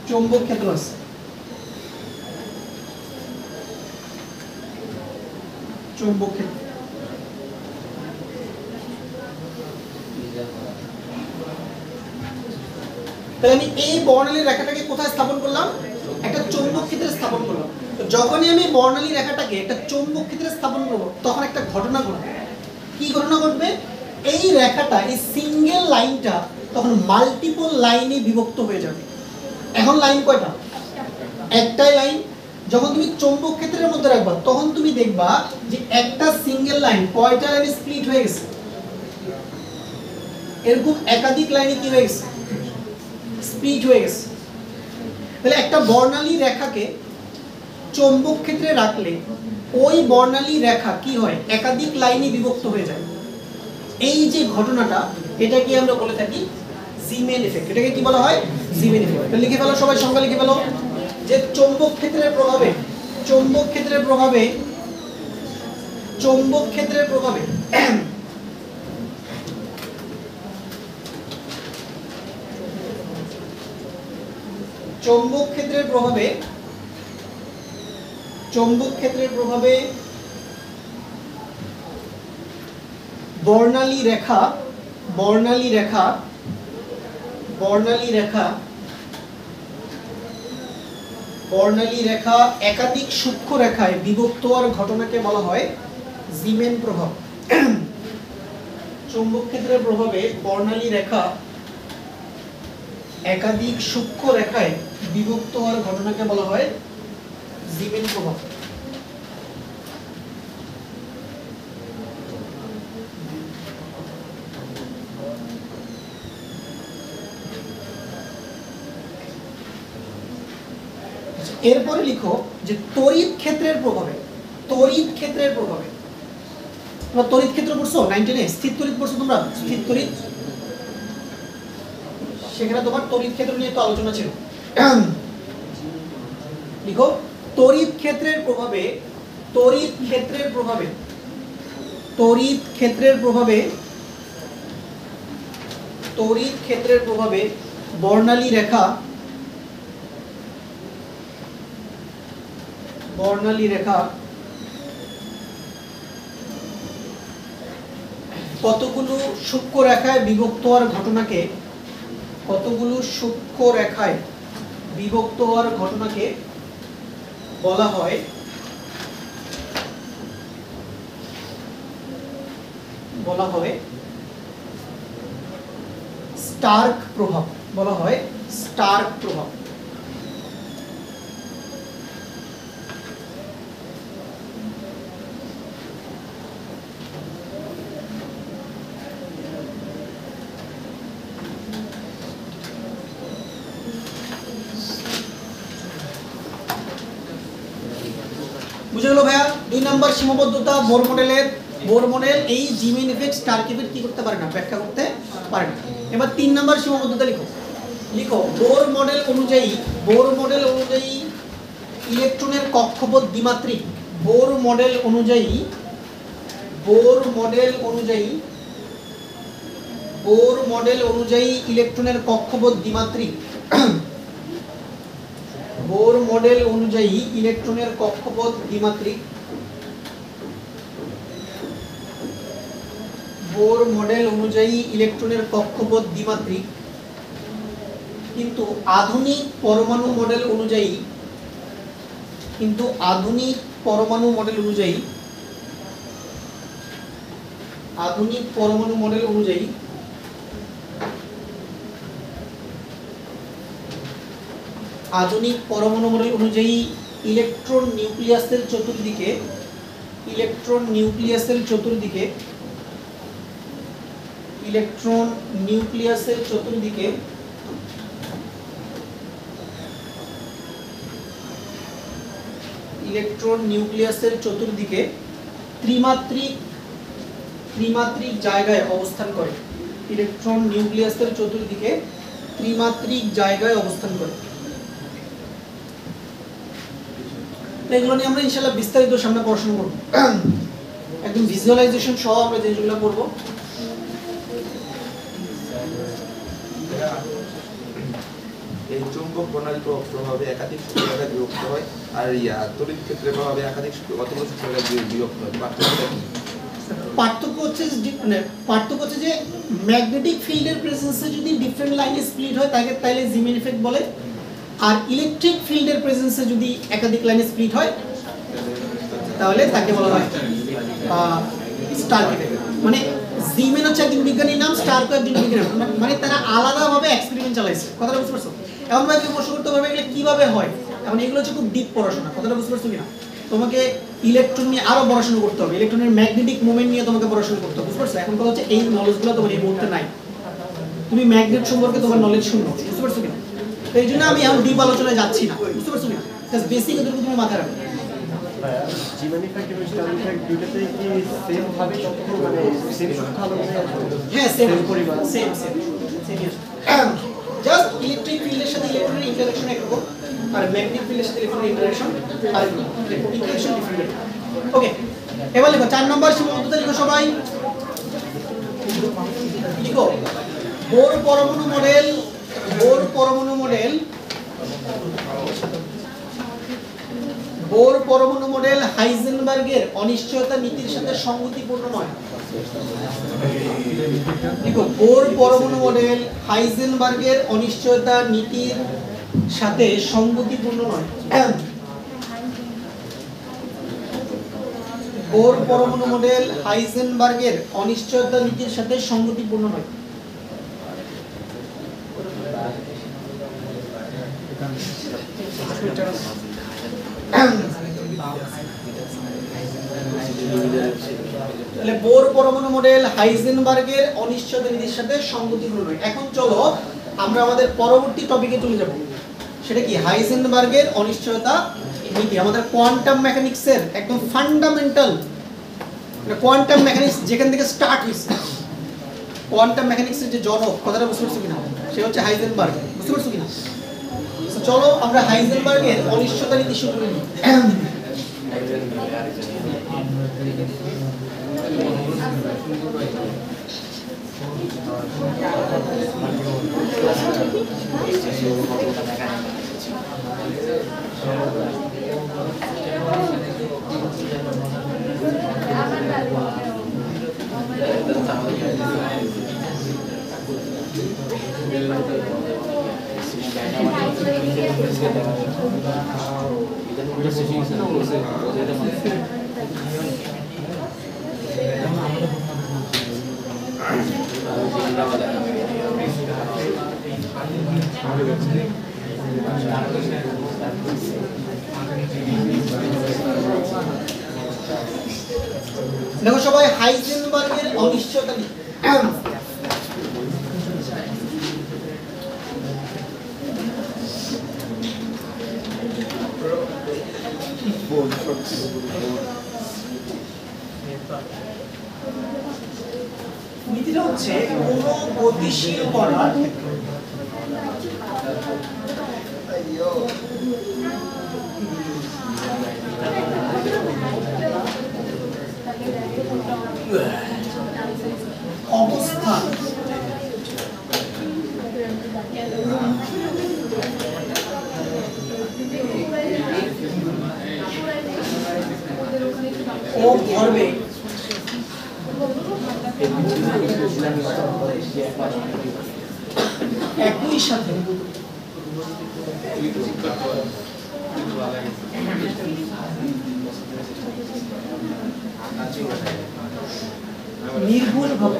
চৌম্বক ক্ষেত্র আছে। চৌম্বক ক্ষেত্র, তাহলে আমি এই বর্ণালী রেখাটাকে কোথায় স্থাপন করলাম? একটা চৌম্বক ক্ষেত্রে স্থাপন করলাম। তো যখনই আমি বর্ণালী রেখাটাকে একটা চৌম্বক ক্ষেত্রে স্থাপন করব, তখন একটা ঘটনা ঘটবে। কি ঘটনা ঘটবে? এই রেখাটা, এই সিঙ্গেল লাইনটা তখন মাল্টিপল লাইনে বিভক্ত হয়ে যাবে। এখন লাইন কয়টা? একটাই লাইন। যখন তুমি চৌম্বক ক্ষেত্রের মধ্যে রাখবা, তখন তুমি দেখবা যে একটা সিঙ্গেল লাইন কয়টা লাইনে স্প্লিট হয়ে গেছে? এরকম একাধিক লাইনে কি হয়ে গেছে? স্প্লিট হয়ে গেছে। তাহলে একটা বর্ণালী রেখাকে চৌম্বক ক্ষেত্রে রাখলে ওই বর্ণালী রেখা কি হয়? একাধিক লাইনে বিভক্ত হয়ে যায়। এই যে ঘটনাটা, এটাকে আমরা বলে থাকি জিমেন এফেক্ট। এটাকে কি বলা হয়? Jimin effect. তাহলে লিখে ফেলো সবাই, সংজ্ঞা লিখে ফেলো যে চৌম্বক ক্ষেত্রের প্রভাবে, চৌম্বক ক্ষেত্রের প্রভাবে, চৌম্বক ক্ষেত্রের প্রভাবে চৌম্বক ক্ষেত্রের প্রভাবে, চৌম্বক ক্ষেত্রের প্রভাবে বর্ণালী রেখা, বর্ণালী রেখা, বর্ণালী রেখা, বর্ণালী রেখা একাধিক সূক্ষ্ম রেখায় বিভক্ত হওয়ার ঘটনাকে বলা হয় জিমেন প্রভাব। চৌম্বক ক্ষেত্রের প্রভাবে বর্ণালী রেখা একাধিক সূক্ষ্ম রেখায় বিভক্ত হওয়ার ঘটনাকে বলা হয় জিমেন প্রভাব। এরপরে লিখো যে তড়িৎ ক্ষেত্রের প্রভাবে, তড়িৎ ক্ষেত্রের প্রভাবে। তোমরা তড়িৎ ক্ষেত্র পড়ছো 9-10 এ? স্থির তড়িৎ পড়ছো তোমরা? স্থির তড়িৎ, সেখানে তোমার তড়িৎ ক্ষেত্র নিয়ে তো আলোচনা ছিল। লিখো তড়িৎ ক্ষেত্রের প্রভাবে, তড়িৎ ক্ষেত্রের প্রভাবে, তড়িৎ ক্ষেত্রের প্রভাবে, তড়িৎ ক্ষেত্রের প্রভাবে বর্ণালী রেখা, বর্ণালী রেখা কতগুলো সূক্ষ্ম রেখায় বিভক্ত হওয়ার ঘটনাকে, কতগুলো সূক্ষ্ম রেখায় বিভক্ত হওয়ার ঘটনাকে বলা হয় স্টার্ক প্রভাব, বলা হয় স্টার্ক প্রভাব। বুঝে গেল ভাইয়া? 2 নাম্বার সীমাবদ্ধতা বোর মডেলের। বোর মডেল এই জিমেইন ইফেক্ট স্টারক ইফেক্ট কি করতে পারে না, ব্যাখ্যা করতে পারে না। এবার 3 নাম্বার সীমাবদ্ধতা লিখো। লিখো বোর মডেল অনুযায়ী ইলেকট্রনের কক্ষপথ দ্বিমাত্রিক। বোর মডেল অনুযায়ী ইলেকট্রনের কক্ষপথ দ্বিমাত্রিক। বোর মডেল অনুযায়ী ইলেকট্রনের কক্ষপথ দ্বিমাত্রিক। বোর মডেল অনুযায়ী ইলেকট্রনের কক্ষপথ দ্বিমাত্রিক, কিন্তু আধুনিক পরমাণু মডেল অনুযায়ী ইলেকট্রন নিউক্লিয়াসের চতুর্দিকে ত্রিমাত্রিক জায়গায় অবস্থান করে। ইলেকট্রন নিউক্লিয়াসের চতুর্দিকে ত্রিমাত্রিক জায়গায় অবস্থান করে। এগুলো নিয়ে আমরা ইনশাআল্লাহ বিস্তারিত সামনে পড়াশোনা করব। একদম ভিজুয়ালাইজেশন সহ আমরা যেগুলো পড়ব। এই চুম্বক প্রণালী প্রভাবে একাধিক সূত্রাঘাত বিভক্ত হয়, আর তড়িৎ ক্ষেত্রের প্রভাবে একাধিক অতগুলো সূত্রাঘাত বিভক্ত হয়। পার্থক্য হচ্ছে যে ম্যাগনেটিক ফিল্ডের প্রেজেন্সে যদি ডিফারেন্ট লাইনে স্প্লিট হয় তাহলে জিমেইন ইফেক্ট বলে, আর ইলেকট্রিক ফিল্ডের প্রেজেন্সে যদি একাধিক লাইনে স্প্লিট হয় তাহলে তাকে বলা হয় স্টার্ক ইফেক্ট। মানে জিমেইন হচ্ছে একজন বিজ্ঞানীর নাম, স্টার্কও একজন বিজ্ঞানীর নাম, মানে তারা আলাদাভাবে এক্সপেরিমেন্ট চালাইছে। কথাটা বুঝতে পারছো? এমন ভাবে তুমি প্রশ্ন করতে পারবে এগুলো কিভাবে হয়, এখন এগুলো হচ্ছে খুব ডিপ পড়াশোনা। কথাটা বুঝতে পারছো কিনা? তোমাকে ইলেকট্রন নিয়ে আরো পড়াশোনা করতে হবে, ইলেকট্রনের ম্যাগনেটিক মোমেন্ট নিয়ে তোমাকে পড়াশোনা করতে হবে। বুঝতে পারছো? এখন কথা হচ্ছে এই নলেজগুলো তোমার এই মুহূর্তে নাই, তুমি ম্যাগনেট সম্পর্কে তোমার নলেজ শূন্য। বুঝতে পারছো কিনা? তো এই জন্য আমি এখন ডিপ আলোচনায় যাচ্ছি না। বুঝতে পারছো কিনা? জাস্ট বেসিক এতটুকু তুমি মাথায় রাখো। জিমেইন ইফেক্ট এবং স্টার ইফেক্ট দুটোতেই কি সেম ভাবে যতটুকু মানে সেম সংখ্যা আলোচনা? হ্যাঁ, সেম পরিমাণ, সেম জাস্ট ইলেকট্রিক ফিল্ডের সাথে ইলেকট্রনের ইন্টারঅ্যাকশন একরকম, আর ম্যাগনেটিক ফিল্ডের সাথে ইলেকট্রনের ইন্টারঅ্যাকশন আরেকরকম। Interaction different. ওকে, এবার লিখো 4 নম্বর সীমাবদ্ধতা লিখো সবাই। লিখো বোর পরমাণু মডেল হাইজেনবার্গের অনিশ্চয়তা নীতির সাথে সঙ্গতিপূর্ণ নয়। দেখো বোর পরমাণু মডেল হাইজেনবার্গের অনিশ্চয়তা নীতির সাথে সঙ্গতিপূর্ণ নয়। বোর পরমাণু মডেল হাইজেনবার্গের অনিশ্চয়তা নীতির সাথে সঙ্গতিপূর্ণ নয়। তাহলে বোর পরমাণু মডেল হাইজেনবার্গের অনিশ্চয়তা নীতির সাথে সঙ্গতিপূর্ণ নয়। এখন চলো আমরা আমাদের পরবর্তী টপিকে চলে যাব। সেটা কি? হাইজেনবার্গের অনিশ্চয়তা নীতি। আমাদের কোয়ান্টাম মেকানিক্সের একদম ফান্ডামেন্টাল, কোয়ান্টাম মেকানিক্স যেখান থেকে স্টার্ট হয়েছে, কোয়ান্টাম মেকানিক্সের যে জনক, কথাটা বুঝতে পারছো কিনা? সে হচ্ছে হাইজেনবার্গ। বুঝতে পারছো কিনা? চলো আমরা হাইজেনবার্গের অনিশ্চয়তা নীতি শুরু করি। দেখো সবাই হাইজেনবার্গের অনিশ্চয়তা নীতি। নীতিটা হচ্ছে কোনো গতিশীল কণার অবস্থান ও ভরবেগ একই সাথে নির্ভুলভাবে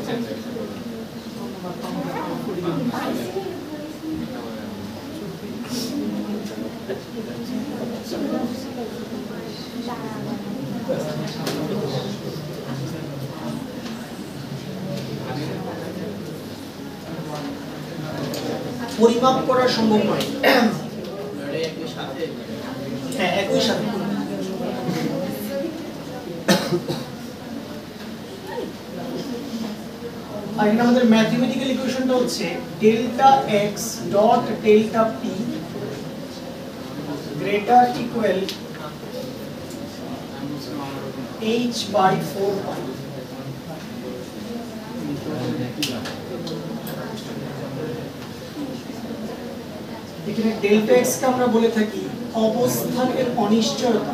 পরিমাপ করা সম্ভব নয়। হ্যাঁ, একই সাথে আর এখানে আমাদের ম্যাথমেটিক্যাল ইকুয়েশনটা হচ্ছে delta x dot delta p greater equal h by 4 pi. এখানে ডেল্টা এক্স কে আমরা বলে থাকি অবস্থানের অনিশ্চয়তা,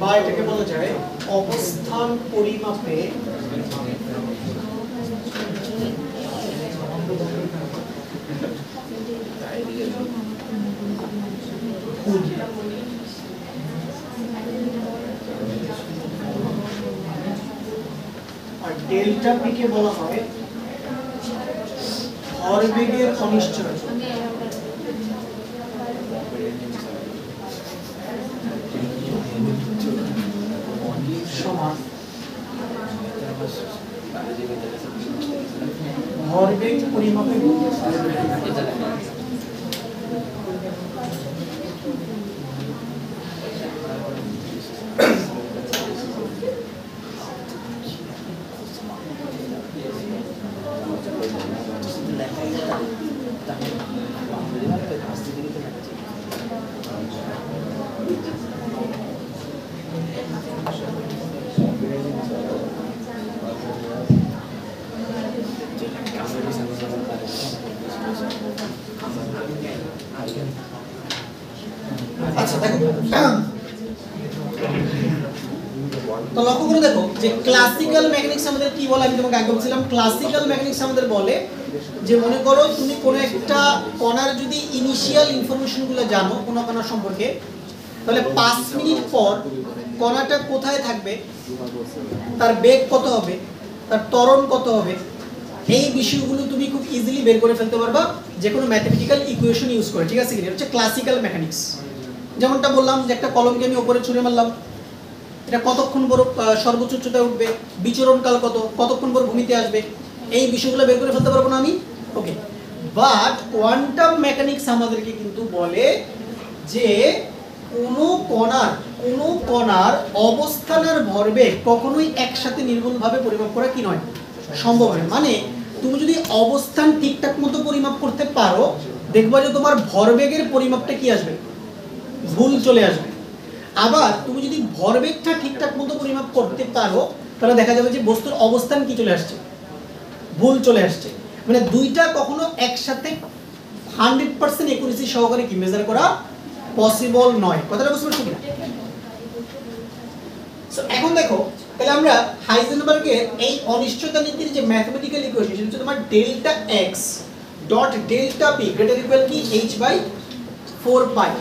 বা এটাকে বলা যায় অবস্থান পরিমাপে আর ডেল্টা পি কে বলা হয় ভরবেগের অনিশ্চয়তা। সমান ভরবেগ পরিমাপের আচ্ছা দেখো তো লক্ষ্য করে দেখো যে ক্লাসিক্যাল মেকানিক্স আমাদের কি বলে, আমি তোমাকে আগে বলছিলাম ক্লাসিক্যাল মেকানিক্স আমাদের বলে যে মনে করো তুমি কোনো একটা কণার যদি ইনিশিয়াল ইনফরমেশনগুলো জানো কোনো কণা সম্পর্কে, তাহলে 5 মিনিট পর কণাটা কোথায় থাকবে, তার বেগ কত হবে, তার ত্বরণ কত হবে, এই বিষয়গুলো তুমি খুব ইজিলি বের করে ফেলতে পারবা যে কোনো ম্যাথমেটিক্যাল ইকুয়েশন ইউজ করে। ঠিক আছে, এটা হচ্ছে ক্লাসিক্যাল মেকানিক্স। যেমনটা বললাম যে একটা কলমকে আমি উপরে ছুঁড়ে মারলাম, এটা কতক্ষণ পর সর্বোচ্চ উচ্চতায় উঠবে, বিচরণকাল কত, কতক্ষণ পর ভূমিতে আসবে, এই বিষয়গুলো বের করে ফেলতে পারবো না আমি। ওকে, বাট কোয়ান্টাম মেকানিক্স আমাদেরকে কিন্তু বলে যে কোনো কণার অবস্থানের ভরবেগ কখনোই একসাথে নির্ভুলভাবে পরিমাপ করা কি নয়, সম্ভব নয়। মানে তুমি যদি অবস্থান ঠিকঠাক মতো পরিমাপ করতে পারো, দেখবা যে তোমার ভরবেগের পরিমাপটা কি আসবে, ভুল চলে আসবে। আবার তুমি যদি ভরবেগটা ঠিকঠাক মতো পরিমাপ করতে পারো, তাহলে দেখা যাবে যে বস্তুর অবস্থান কি চলে আসছে, ভুল চলে আসছে। মানে দুইটা কখনো একসাথে 100% একুরেসি সহকারে কি মেজার করা পসিবল নয়। কথাটা বুঝতে পারছো কিনা? সো এখন দেখো তাহলে আমরা হাইজেনবার্গের এই অনিশ্চয়তা নীতির যে ম্যাথমেটিক্যাল ইকুয়েশন সেটা হচ্ছে তোমার delta x dot delta p greater equal কি এইচ বাই 4 পাই।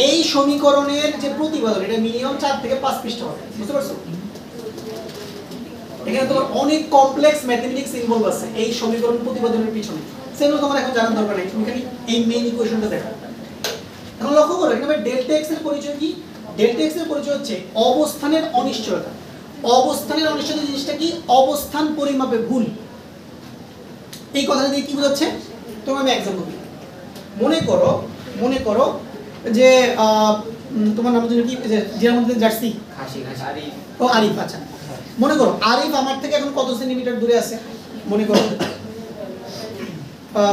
এই সমীকরণের যে প্রতিপাদন এটা মিনিমাম 4 থেকে 5 পৃষ্ঠা হবে। বুঝতে পারছো? এখানে তোমার অনেক কমপ্লেক্স ম্যাথমেটিক্স ইনভলভ আছে এই সমীকরণ প্রতিপাদনের পিছনে। সেগুলো তোমার এখন জানার দরকার নেই, তুমি খালি এই মেইন ইকুয়েশনটা দেখো। এখন লক্ষ্য করো এখানে ডেল্টা এক্স এর পরিচয় কি? ডেল্টা এক্স এর পরিচয় হচ্ছে অবস্থানের অনিশ্চয়তা। অবস্থানের অনিশ্চয়তা জিনিসটা কি? অবস্থান পরিমাপে ভুল। এই কথাটা দিয়ে কি বোঝাচ্ছে? তোমার আমি এক্সাম্পল দিই। মনে করো যে তোমার নাম কি, যে মধ্যে জার্সি ও আরিফ। আচ্ছা, মনে করো আরিফ আমার থেকে এখন কত সেন্টিমিটার দূরে আছে? মনে করো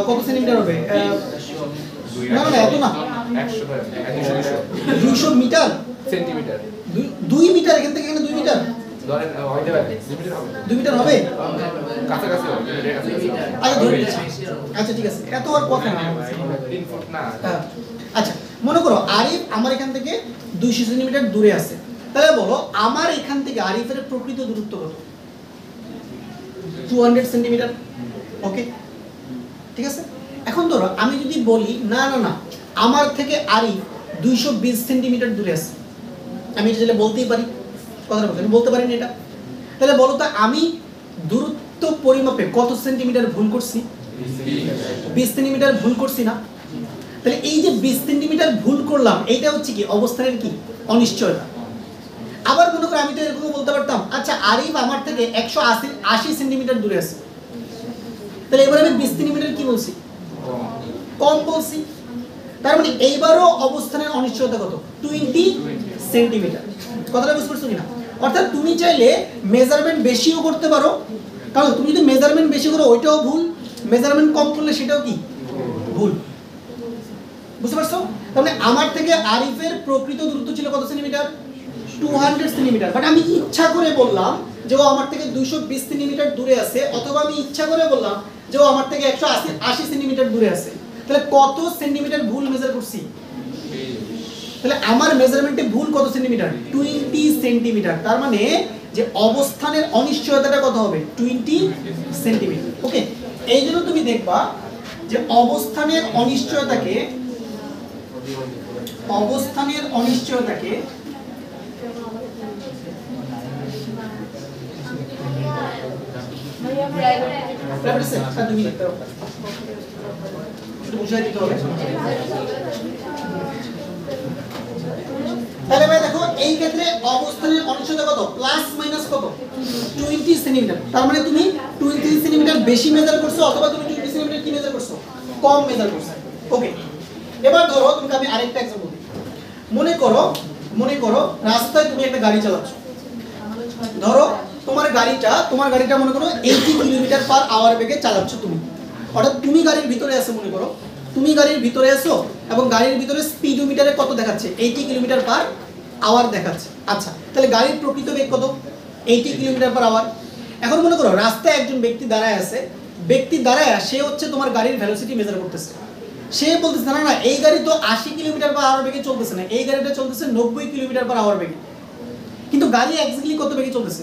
কত সেন্টিমিটার হবে? না না এত না, 200 মিটার সেন্টিমিটার 2 মিটার এখান থেকে এখানে 2 মিটার ধরেন হইতে পারে 2 মিটার 2 মিটার হবে হবে? কাছাকাছি হবে আচ্ছা ধরে আচ্ছা ঠিক আছে, এত আর কথা না। 3 ফুট না। আচ্ছা মনে করো আরিফ আমার এখান থেকে 200 সেন্টিমিটার দূরে আছে, তাহলে বলো আমার এখান থেকে আরিফের প্রকৃত দূরত্ব কত? 200 সেন্টিমিটার। ওকে ঠিক আছে। এখন ধরো আমি যদি বলি না না না আমার থেকে আরিফ 220 সেন্টিমিটার দূরে আছে, আমি এটা বলতেই পারি, কথাটা বলতে বলতে পারি না এটা। তাহলে বলো তো আমি দূরত্ব পরিমাপে কত সেন্টিমিটার ভুল করছি? 20 সেন্টিমিটার ভুল করছি না? তাহলে এই যে 20 সেন্টিমিটার ভুল করলাম, এইটা হচ্ছে কি অবস্থানের কি অনিশ্চয়তা। আবার মনে করো আমি তো এরকম বলতে পারতাম আচ্ছা আরিফ আমার থেকে 180 সেন্টিমিটার দূরে আছে, তাহলে এবার আমি 20 সেন্টিমিটার কি বলছি? কম বলছি। তার মানে এইবারও অবস্থানের অনিশ্চয়তা কত? 20 সেন্টিমিটার। কথাটা বুঝতে পারছো কিনা? অর্থাৎ তুমি চাইলে মেজারমেন্ট বেশিও করতে পারো, কারণ তুমি যদি মেজারমেন্ট বেশি করো ওইটাও ভুল, মেজারমেন্ট কম করলে সেটাও কি ভুল। বুঝতে পারছো? তার মানে আমার থেকে আরিফের প্রকৃত দূরত্ব ছিল কত সেন্টিমিটার? 200 সেন্টিমিটার, বাট আমি ইচ্ছা করে বললাম যে ও আমার থেকে 220 সেন্টিমিটার দূরে আছে, অথবা আমি ইচ্ছা করে বললাম যে ও আমার থেকে 180 সেন্টিমিটার দূরে আছে। তাহলে কত সেন্টিমিটার ভুল মেজার করছি? তাহলে আমার মেজারমেন্টে ভুল কত সেন্টিমিটার? 20 সেন্টিমিটার। তার মানে যে অবস্থানের অনিশ্চয়তাটা কত হবে? 20 সেন্টিমিটার। ওকে, এই জন্য তুমি দেখবা যে অবস্থানের অনিশ্চয়তাকে বুঝাই দিতে হবে। তাহলে ভাই দেখো এই ক্ষেত্রে অবস্থানের অনিশ্চয়তা কত? প্লাস মাইনাস কত? 20 সেন্টিমিটার। তার মানে তুমি 20 সেন্টিমিটার বেশি মেজার করছো, অথবা তুমি 20 সেন্টিমিটার কি মেজার করছো? কম মেজার করছো। ওকে, এবার ধরো তুমি আমি আরেকটা एग्जांपल দিই। মনে করো রাস্তায় তুমি একটা গাড়ি চালাচ্ছ। ধরো তোমার গাড়িটা মনে করো 80 কিলোমিটার পার আওয়ার বেগে চালাচ্ছ তুমি। অর্থাৎ তুমি গাড়ির ভিতরে আছো, মনে করো তুমি গাড়ির ভিতরে আছো এবং গাড়ির ভিতরে স্পিডোমিটারে কত দেখাচ্ছে? 80 কিলোমিটার পার আওয়ার দেখাচ্ছে। আচ্ছা, তাহলে গাড়ির প্রকৃত বেগ কত? 80 কিলোমিটার পার আওয়ার। এখন মনে করো রাস্তায় একজন ব্যক্তি দাঁড়ায় আছে, সে হচ্ছে তোমার গাড়ির ভেলোসিটি মেজার করতেছে। সে বলতেছে না না এই গাড়ি তো 80 কিলোমিটার পার আওয়ার বেগে চলতেছে না, এই গাড়িটা চলতেছে 90 কিলোমিটার পার আওয়ার বেগে। কিন্তু গাড়ি এক্স্যাক্টলি কত বেগে চলতেছে?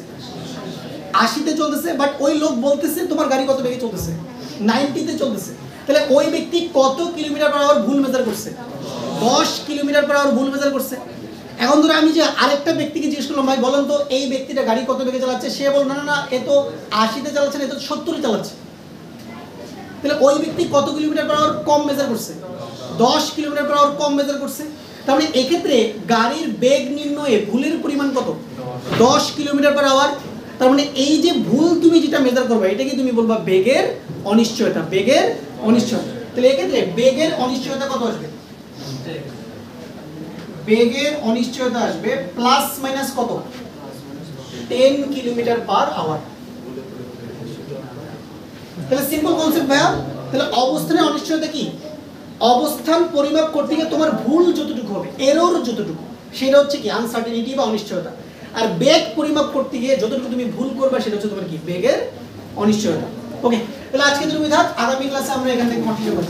80 তে চলতেছে, বাট ওই লোক বলতেছে তোমার গাড়ি কত বেগে চলতেছে? 90 তে চলতেছে। তাহলে ওই ব্যক্তি কত কিলোমিটার পার আওয়ার ভুল মেজার করছে? 10 কিলোমিটার পার আওয়ার ভুল মেজার করছে। এখন ধরো আমি যে আরেকটা ব্যক্তিকে জিজ্ঞেস করলাম ভাই বলেন তো এই ব্যক্তিটা গাড়ি কত বেগে চালাচ্ছে, সে বলল না না না এ তো 80 তে চালাচ্ছে না, এ তো 70 এ চালাচ্ছে। তাহলে ওই ব্যক্তি কত কিলোমিটার পার আওয়ার কম মেজার করছে? 10 কিলোমিটার পার আওয়ার কম মেজার করছে। তার মানে এক্ষেত্রে গাড়ির বেগ নির্ণয়ে ভুলের পরিমাণ কত? 10 কিলোমিটার পার আওয়ার। তার মানে এই যে ভুল তুমি যেটা মেজার করবে এটাকে তুমি বলবা বেগের অনিশ্চয়তা। তাহলে এক্ষেত্রে বেগের অনিশ্চয়তা কত আসবে? বেগের অনিশ্চয়তা আসবে প্লাস মাইনাস কত? 10 কিলোমিটার পার আওয়ার। তাহলে সিম্পল কনসেপ্ট ভাইয়া। তাহলে অবস্থানের অনিশ্চয়তা কি? অবস্থান পরিমাপ করতে গিয়ে তোমার ভুল যতটুকু হবে, এরর যতটুকু, সেটা হচ্ছে কি আনসার্টেনিটি বা অনিশ্চয়তা। আর বেগ পরিমাপ করতে গিয়ে যতটুকু তুমি ভুল করবে সেটা হচ্ছে তোমার কি বেগের অনিশ্চয়তা। ওকে, তাহলে আজকে তুমি থাক, আগামী ক্লাসে আমরা এখান থেকে কন্টিনিউ করব।